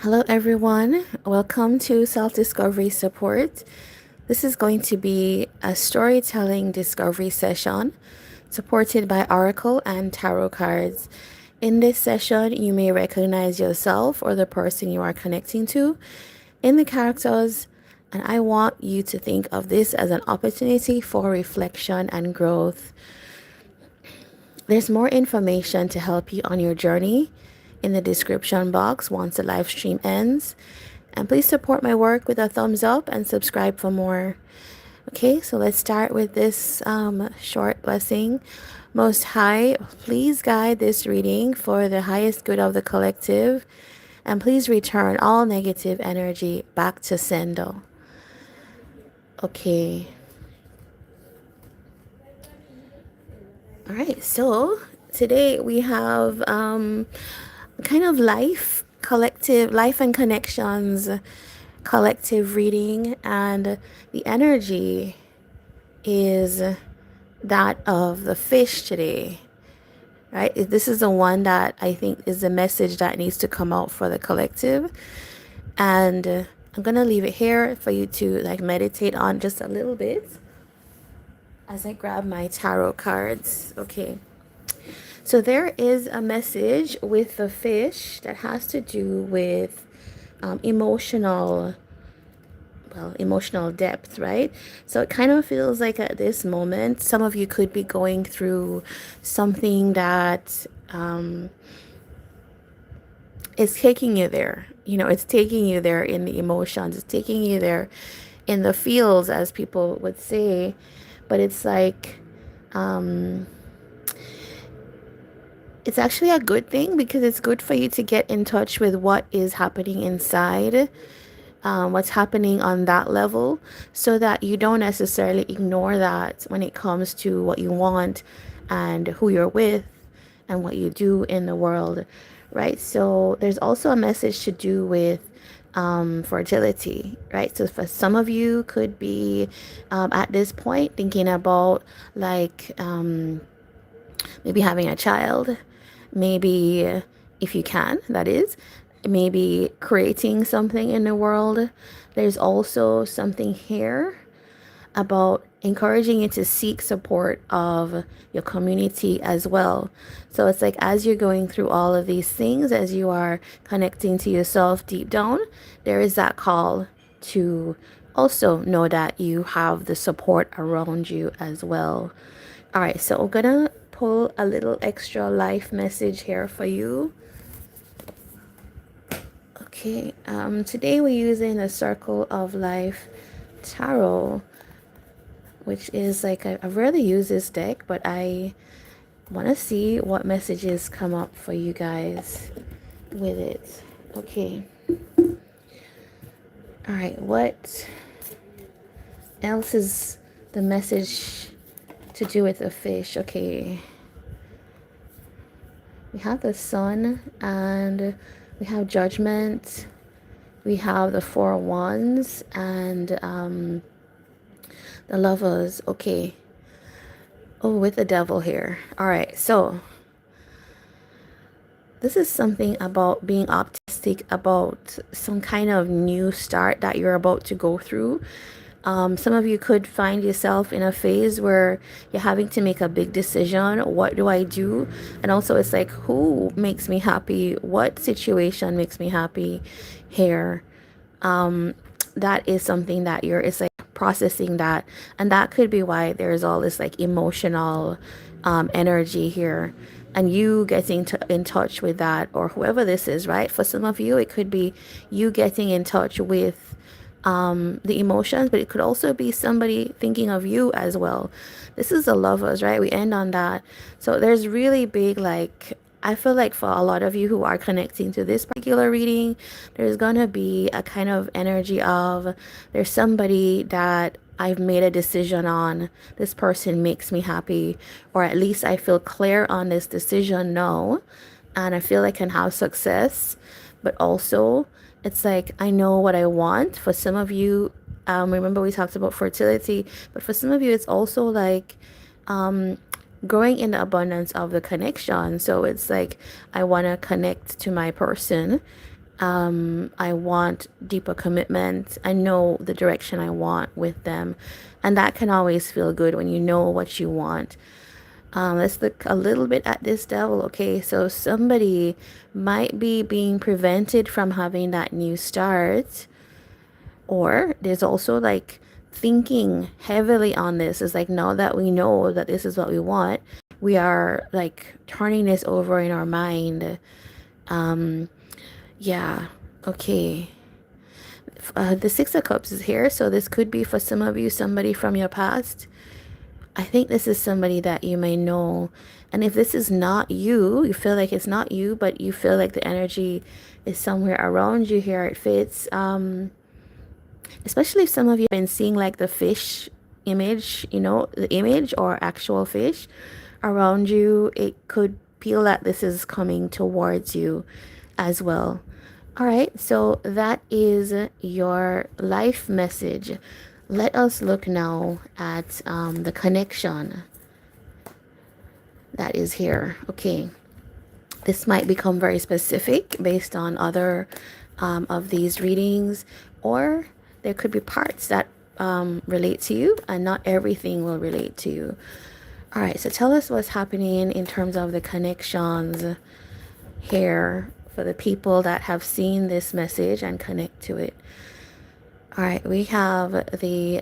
Hello, everyone. Welcome to Self Discovery Support. This is going to be a storytelling discovery session supported by Oracle and Tarot cards. In this session, you may recognize yourself or the person you are connecting to in the characters, and I want you to think of this as an opportunity for reflection and growth. There's more information to help you on your journey in the description box once the live stream ends. And please support my work with a thumbs up and subscribe for more. Okay, so let's start with this short blessing. Most High, please guide this reading for the highest good of the collective. And please return all negative energy back to sender. Okay. All right, so today we have kind of life and connections, collective reading, and the energy is that of the fish today, right? This is the one that I think is the message that needs to come out for the collective. And I'm going to leave it here for you to like meditate on just a little bit as I grab my tarot cards. Okay. So there is a message with the fish that has to do with emotional depth, right? So it kind of feels like at this moment, some of you could be going through something that is taking you there. You know, it's taking you there in the emotions, it's taking you there in the feels, as people would say. But it's like, it's actually a good thing because it's good for you to get in touch with what is happening inside, what's happening on that level, so that you don't necessarily ignore that when it comes to what you want and who you're with and what you do in the world, right? So there's also a message to do with fertility, right? So for some of you could be at this point thinking about like maybe having a child, maybe if you can, that is, maybe creating something in the world. There's also something here about encouraging you to seek support of your community as well. So it's like as you're going through all of these things, as you are connecting to yourself deep down, there is that call to also know that you have the support around you as well. All right, so I'm gonna pull a little extra life message here for you. Okay, today we're using the Circle of Life Tarot, which is like, I've rarely used this deck, but I want to see what messages come up for you guys with it. Okay. All right, what else is the message to do with a fish? Okay. We have the Sun and we have Judgment. We have the Four of Wands and the Lovers. Okay. Oh, with the Devil here. All right. So this is something about being optimistic about some kind of new start that you're about to go through. Some of you could find yourself in a phase where you're having to make a big decision. What do I do? And also it's like, who makes me happy? What situation makes me happy here? That is something that it's like processing that. And that could be why there's all this like emotional energy here. And you getting in touch with that, or whoever this is, right? For some of you, it could be you getting in touch with the emotions, but it could also be somebody thinking of you as well. This is the Lovers, right? We end on that. So there's really big, like, I feel like for a lot of you who are connecting to this particular reading, there's gonna be a kind of energy of there's somebody that I've made a decision on. This person makes me happy, or at least I feel clear on this decision now, and I feel I can have success. But also, it's like I know what I want. For some of you, remember we talked about fertility, but for some of you, it's also like growing in the abundance of the connection. So it's like I want to connect to my person, I want deeper commitment. I know the direction I want with them. And that can always feel good when you know what you want. Let's look a little bit at this devil. Okay, so somebody might be being prevented from having that new start. Or there's also like thinking heavily on this. Is like, now that we know that this is what we want, we are like turning this over in our mind. Yeah, okay. The Six of Cups is here, so this could be for some of you somebody from your past. I think this is somebody that you may know. And if this is not you, you feel like it's not you, but you feel like the energy is somewhere around you here, it fits. Especially if some of you have been seeing like the fish image, you know, the image or actual fish around you, it could feel that this is coming towards you as well. All right, so that is your life message. Let us look now at the connection that is here. Okay, this might become very specific based on other of these readings, or there could be parts that relate to you and not everything will relate to you. All right, so tell us what's happening in terms of the connections here for the people that have seen this message and connect to it. All right, we have the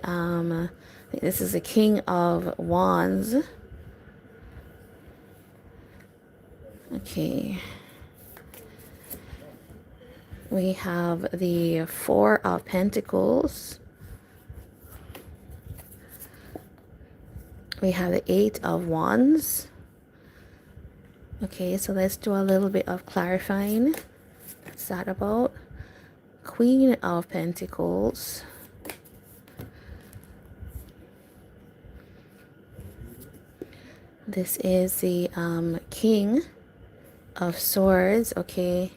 this is the King of Wands. Okay. We have the Four of Pentacles. We have the Eight of Wands. Okay, so let's do a little bit of clarifying. What's that about? Queen of Pentacles. This is the King of Swords. Okay.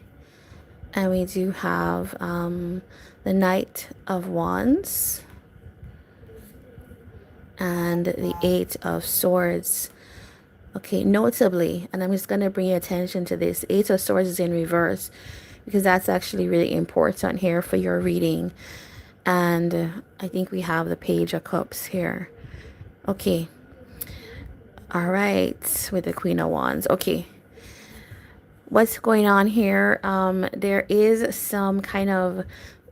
And we do have the Knight of Wands and the Eight of Swords. Okay, notably, and I'm just going to bring your attention to this, Eight of Swords is in reverse because that's actually really important here for your reading. And I think we have the Page of Cups here. Okay. All right, with the Queen of Wands. Okay. What's going on here? There is some kind of,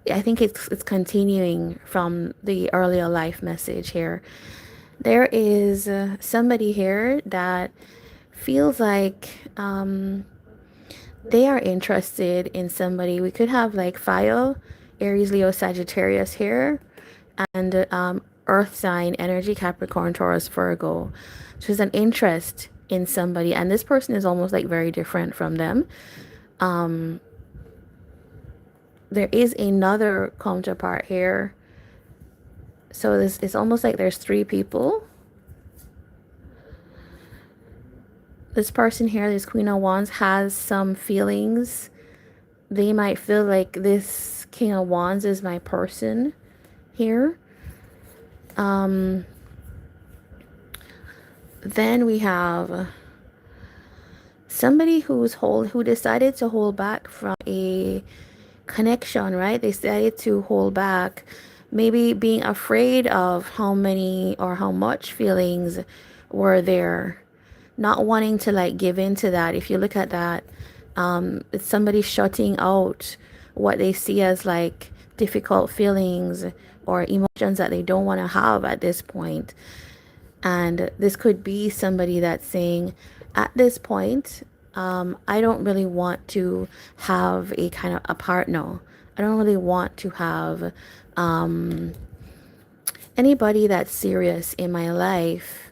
I think it's continuing from the earlier life message here. There is somebody here that feels like they are interested in somebody. We could have like fire, Aries, Leo, Sagittarius here, and earth sign energy, Capricorn, Taurus, Virgo. So there's an interest in somebody, and this person is almost like very different from them. There is another counterpart here. So this it's almost like there's three people. This person here, this Queen of Wands, has some feelings. They might feel like this King of Wands is my person here. Then we have somebody who decided to hold back from a connection, right? They decided to hold back, maybe being afraid of how many or how much feelings were there, not wanting to like give in to that. If you look at that, it's somebody shutting out what they see as like difficult feelings or emotions that they don't want to have at this point. And this could be somebody that's saying, at this point, I don't really want to have a kind of a partner. I don't really want to have anybody that's serious in my life,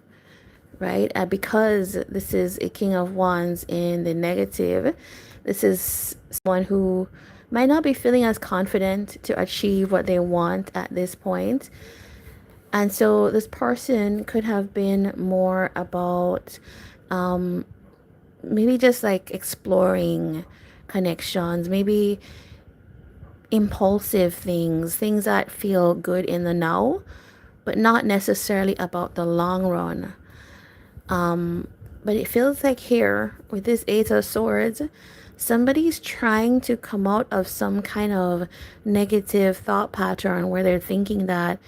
right? Because this is a King of Wands in the negative. This is someone who might not be feeling as confident to achieve what they want at this point. And so this person could have been more about maybe just like exploring connections, maybe impulsive things that feel good in the now, but not necessarily about the long run. But it feels like here with this Eight of Swords, somebody's trying to come out of some kind of negative thought pattern where they're thinking that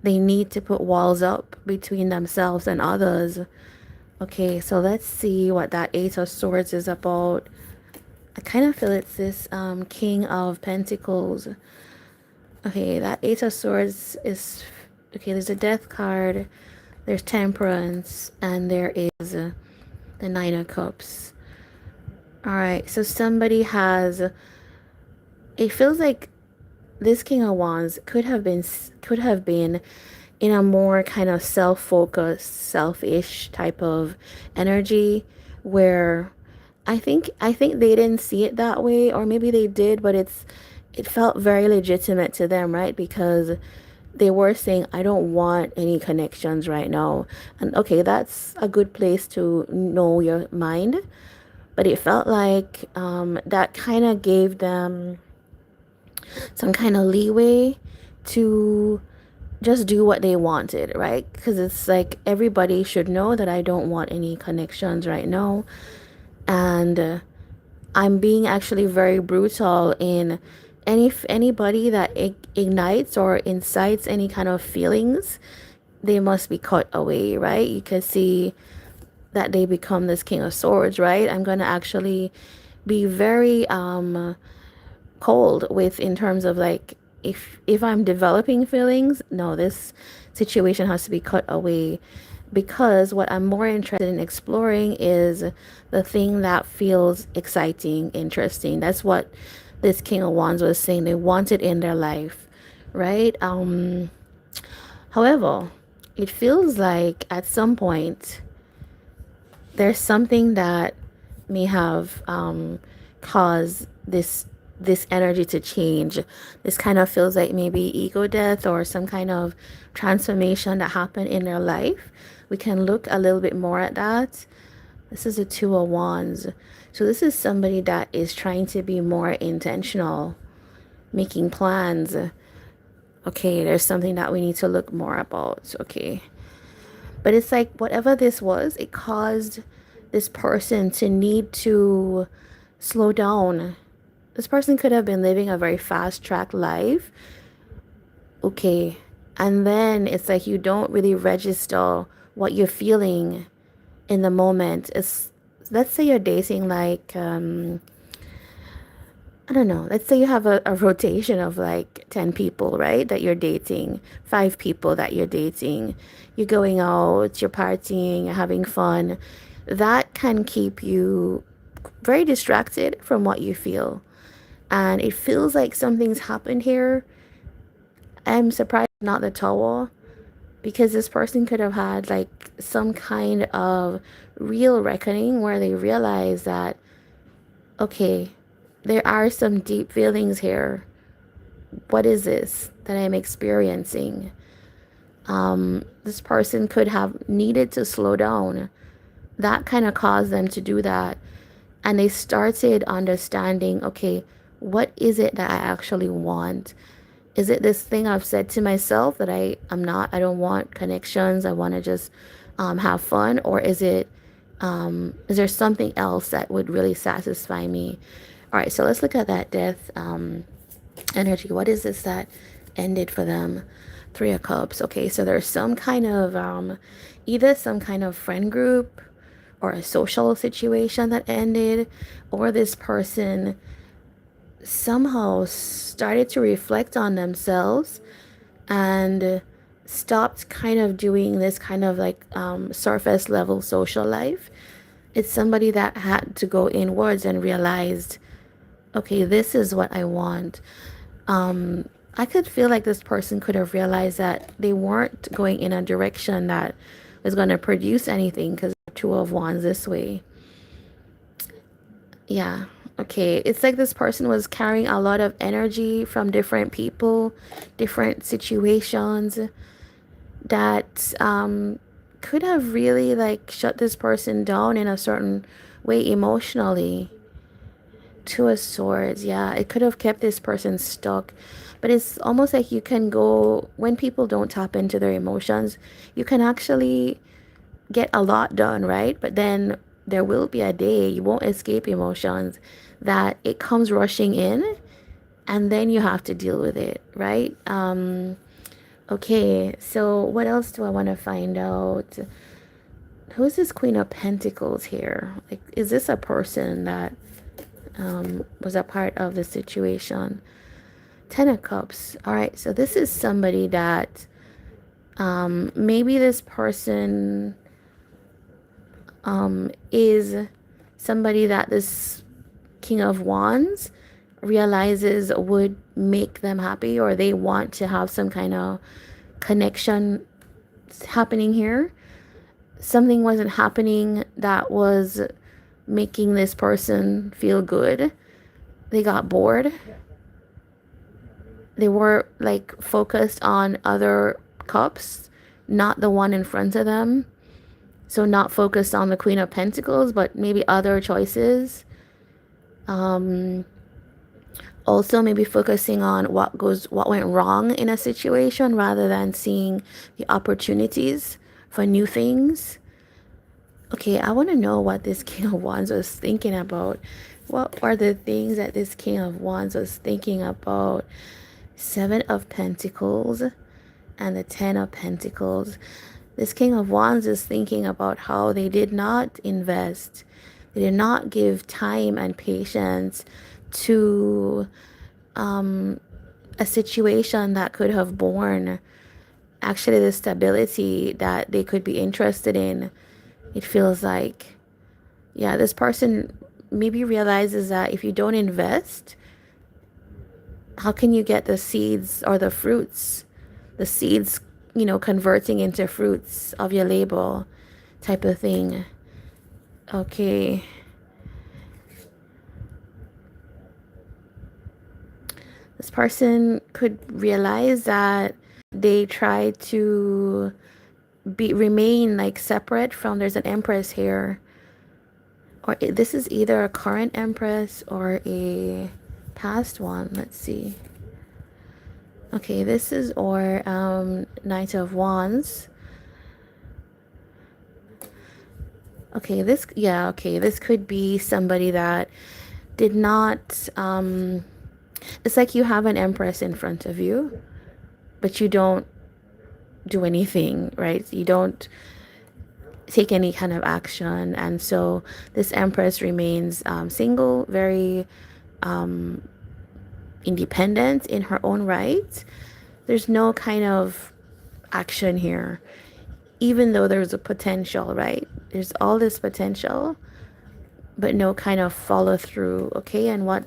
they need to put walls up between themselves and others. Okay, so let's see what that Eight of Swords is about. I kind of feel it's this King of Pentacles. Okay, that Eight of Swords is... Okay, there's a Death card, there's Temperance, and there is the Nine of Cups. Alright, so somebody has... It feels like this King of Wands could have been in a more kind of self-focused, selfish type of energy where I think they didn't see it that way, or maybe they did, but it felt very legitimate to them, right? Because they were saying, I don't want any connections right now. And okay, that's a good place to know your mind. But it felt like that kind of gave them some kind of leeway to just do what they wanted, right? Because it's like everybody should know that I don't want any connections right now. And I'm being actually very brutal in anybody that ignites or incites any kind of feelings, they must be cut away, right? You can see that they become this King of Swords, right? I'm going to actually be very cold with, in terms of like, if I'm developing feelings, no, this situation has to be cut away, because what I'm more interested in exploring is the thing that feels exciting, interesting. That's what this King of Wands was saying they wanted in their life, right? However, it feels like at some point there's something that may have caused this energy to change. This kind of feels like maybe ego death or some kind of transformation that happened in their life. We can look a little bit more at that. This is a Two of Wands. So this is somebody that is trying to be more intentional, making plans. Okay, there's something that we need to look more about. Okay. But it's like whatever this was, it caused this person to need to slow down. This person could have been living a very fast track life. Okay. And then it's like you don't really register what you're feeling in the moment. It's, let's say you're dating like I don't know, let's say you have a rotation of like 10 people, right, that you're dating, 5 people that you're dating, you're going out, you're partying, you're having fun. That can keep you very distracted from what you feel. And it feels like something's happened here. I'm surprised not the Tower, because this person could have had like some kind of real reckoning where they realize that, okay, there are some deep feelings here. What is this that I'm experiencing? This person could have needed to slow down. That kind of caused them to do that. And they started understanding, okay, what is it that I actually want? Is it this thing I've said to myself that I don't want connections, I want to just have fun? Or is there something else that would really satisfy me? All right, so let's look at that death energy. What is this that ended for them? Three of Cups. Okay, so there's some kind of either some kind of friend group or a social situation that ended, or this person somehow started to reflect on themselves and stopped kind of doing this kind of like surface level social life. It's somebody that had to go inwards and realized, okay, this is what I want. I could feel like this person could have realized that they weren't going in a direction that was going to produce anything, because Two of Wands this way. Yeah. Okay. It's like this person was carrying a lot of energy from different people, different situations that could have really like shut this person down in a certain way emotionally. Two of Swords. Yeah, it could have kept this person stuck. But it's almost like you can go, when people don't tap into their emotions, you can actually get a lot done, right? But then there will be a day you won't escape emotions that it comes rushing in and then you have to deal with it, right? Okay, so what else do I want to find out? Who's this Queen of Pentacles here? Like, is this a person that was a part of the situation? Ten of Cups. All right, so this is somebody that maybe this person is somebody that this King of Wands realizes would make them happy, or they want to have some kind of connection happening here. Something wasn't happening that was making this person feel good. They got bored. They were like focused on other cups, not the one in front of them. So not focused on the Queen of Pentacles, but maybe other choices. Also maybe focusing on what went wrong in a situation rather than seeing the opportunities for new things. Okay, I want to know what this King of Wands was thinking about. What are the things that this King of Wands was thinking about? Seven of Pentacles and the Ten of Pentacles. This King of Wands is thinking about how they did not invest. They did not give time and patience to a situation that could have borne actually the stability that they could be interested in. It feels like, yeah, this person maybe realizes that if you don't invest, how can you get the seeds or the fruits? The seeds, converting into fruits of your label type of thing. Okay. This person could realize that they try to remain like separate from, there's an Empress here. Or this is either a current Empress or a past one. Let's see. Okay, this is Knight of Wands. Okay, this could be somebody that did not, it's like you have an Empress in front of you, but you don't do anything, right? You don't take any kind of action. And so this Empress remains single, very independent in her own right. There's no kind of action here, even though there's a potential, right? There's all this potential, but no kind of follow through. Okay, and what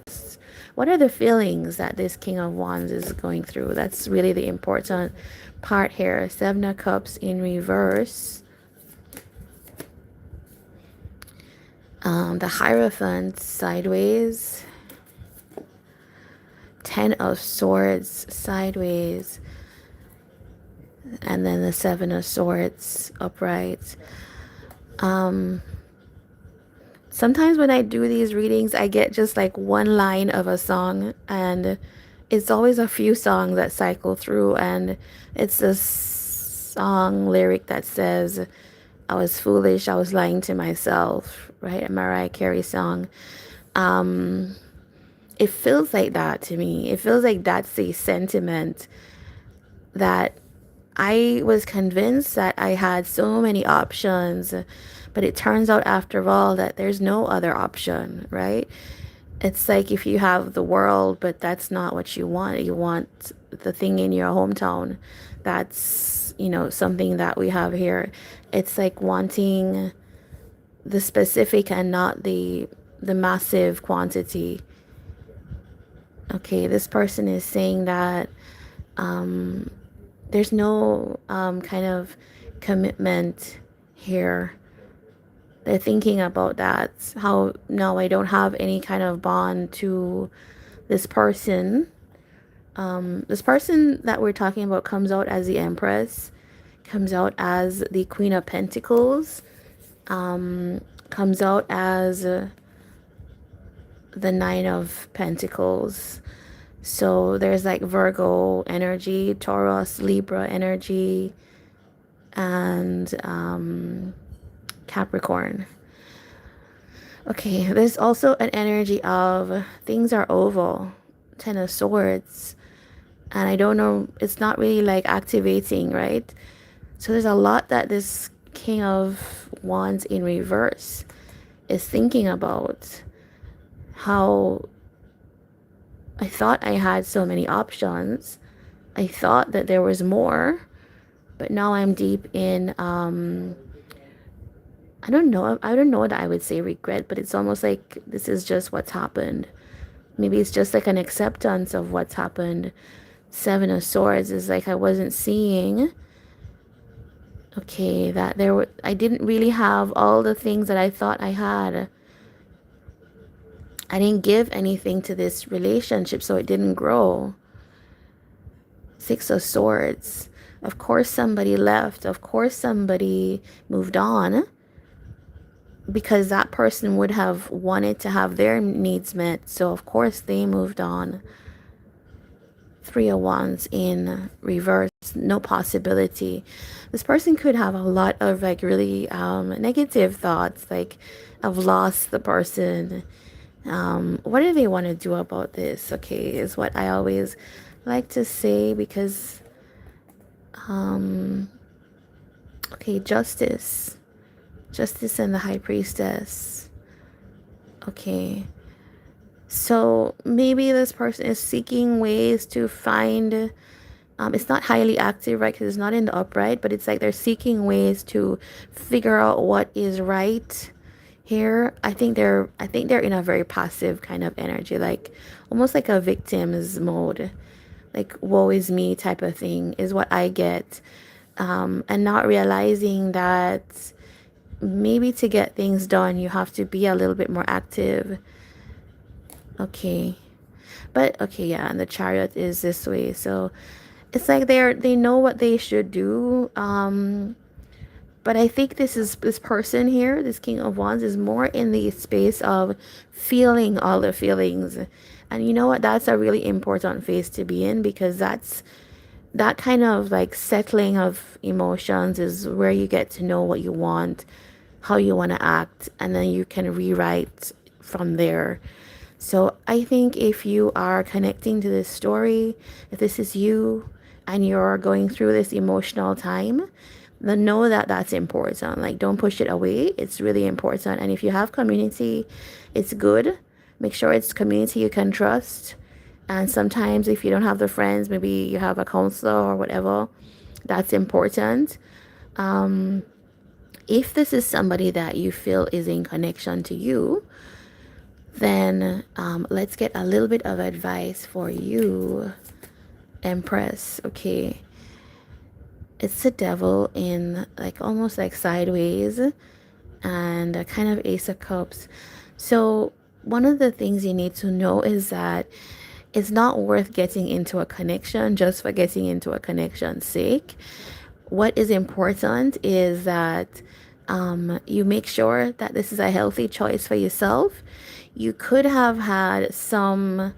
are the feelings that this King of Wands is going through? That's really the important part here. Seven of Cups in reverse. The Hierophant sideways. Ten of Swords sideways. And then the Seven of Swords upright. Sometimes when I do these readings, I get just like one line of a song, and it's always a few songs that cycle through, and it's a song lyric that says, I was foolish, I was lying to myself, right? A Mariah Carey song. It feels like that to me. It feels like that's the sentiment that I was convinced that I had so many options, but it turns out after all that there's no other option, right? It's like if you have the world, but that's not what you want. You want the thing in your hometown. That's, something that we have here. It's like wanting the specific and not the massive quantity. Okay, this person is saying that there's no kind of commitment here. They're thinking about that. How, no, I don't have any kind of bond to this person. This person that we're talking about comes out as the Empress, comes out as the Queen of Pentacles, comes out as the Nine of Pentacles. So there's like Virgo energy, Taurus, Libra energy, and Capricorn. Okay, there's also an energy of things are oval, Ten of Swords. And I don't know, it's not really like activating, right? So there's a lot that this King of Wands in reverse is thinking about. How I thought I had so many options. I thought that there was more, but now I'm deep in I don't know that I would say regret, but it's almost like this is just what's happened. Maybe it's just like an acceptance of what's happened. Seven of Swords is like I wasn't seeing, okay, that I didn't really have all the things that I thought I had. I didn't give anything to this relationship, so it didn't grow. Six of Swords. Of course somebody left. Of course somebody moved on, because that person would have wanted to have their needs met. So of course they moved on. Three of Wands in reverse. No possibility. This person could have a lot of like really negative thoughts, like I've lost the person. What do they want to do about this? Okay, is what I always like to say, because okay, Justice and the High Priestess. Okay, so maybe this person is seeking ways to find, it's not highly active, right, because it's not in the upright, but it's like they're seeking ways to figure out what is right here. I think they're in a very passive kind of energy, like almost like a victim's mode, like woe is me type of thing is what I get. And not realizing that maybe to get things done you have to be a little bit more active. Okay, but okay, yeah, and the Chariot is this way, so it's like they know what they should do. But I think this person here, this King of Wands, is more in the space of feeling all the feelings. And you know what? That's a really important phase to be in, because that kind of like settling of emotions is where you get to know what you want, how you want to act, and then you can rewrite from there. So I think if you are connecting to this story, if this is you and you're going through this emotional time, then know that that's important. Like, don't push it away. It's really important. And if you have community, it's good. Make sure it's community you can trust. And sometimes if you don't have the friends, maybe you have a counselor or whatever, that's important. If this is somebody that you feel is in connection to you, then let's get a little bit of advice for you, Empress. Okay, it's the Devil in like almost like sideways, and a kind of Ace of Cups. So one of the things you need to know is that it's not worth getting into a connection just for getting into a connection's sake. What is important is that you make sure that this is a healthy choice for yourself. You could have had some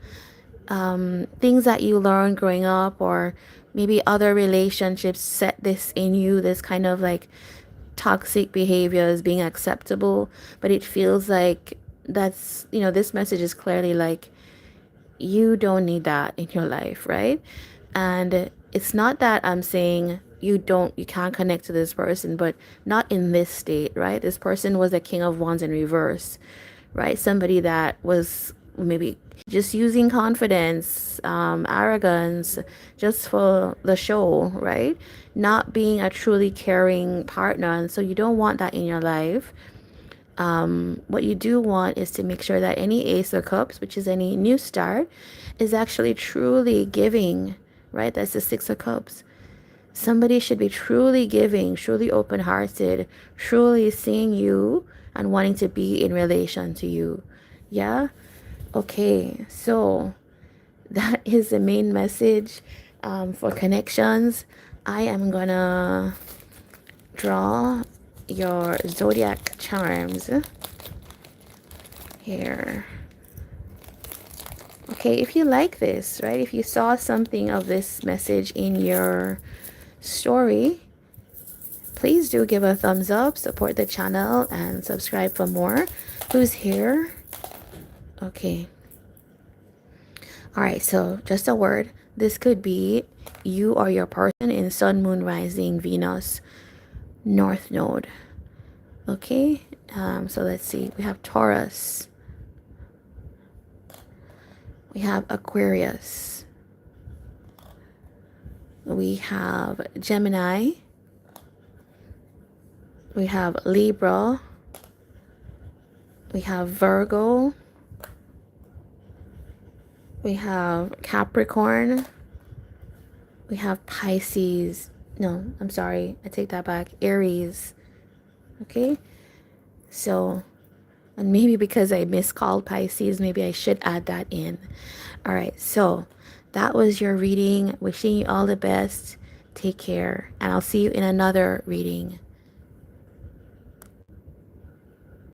things that you learned growing up, or maybe other relationships set this in you, this kind of like toxic behaviors being acceptable. But it feels like that's, this message is clearly like, you don't need that in your life, right? And it's not that I'm saying you can't connect to this person, but not in this state, right? This person was a King of Wands in reverse, right? Somebody that was maybe just using confidence, arrogance, just for the show, right? Not being a truly caring partner. And so you don't want that in your life. What you do want is to make sure that any Ace of Cups, which is any new start, is actually truly giving, right? That's the Six of Cups. Somebody should be truly giving, truly open-hearted, truly seeing you and wanting to be in relation to you. Yeah? Okay, so that is the main message for connections. I am gonna draw your zodiac charms here. Okay, if you like this, right, if you saw something of this message in your story, please do give a thumbs up, support the channel, and subscribe for more. Who's here? Okay. All right, so just a word. This could be you or your person in Sun, Moon, Rising, Venus, North Node. Okay, so let's see. We have Taurus. We have Aquarius. We have Gemini. We have Libra. We have Virgo. We have Capricorn. We have Pisces. No, I'm sorry. I take that back. Aries. Okay. So, and maybe because I miscalled Pisces, maybe I should add that in. All right. So, that was your reading. Wishing you all the best. Take care. And I'll see you in another reading.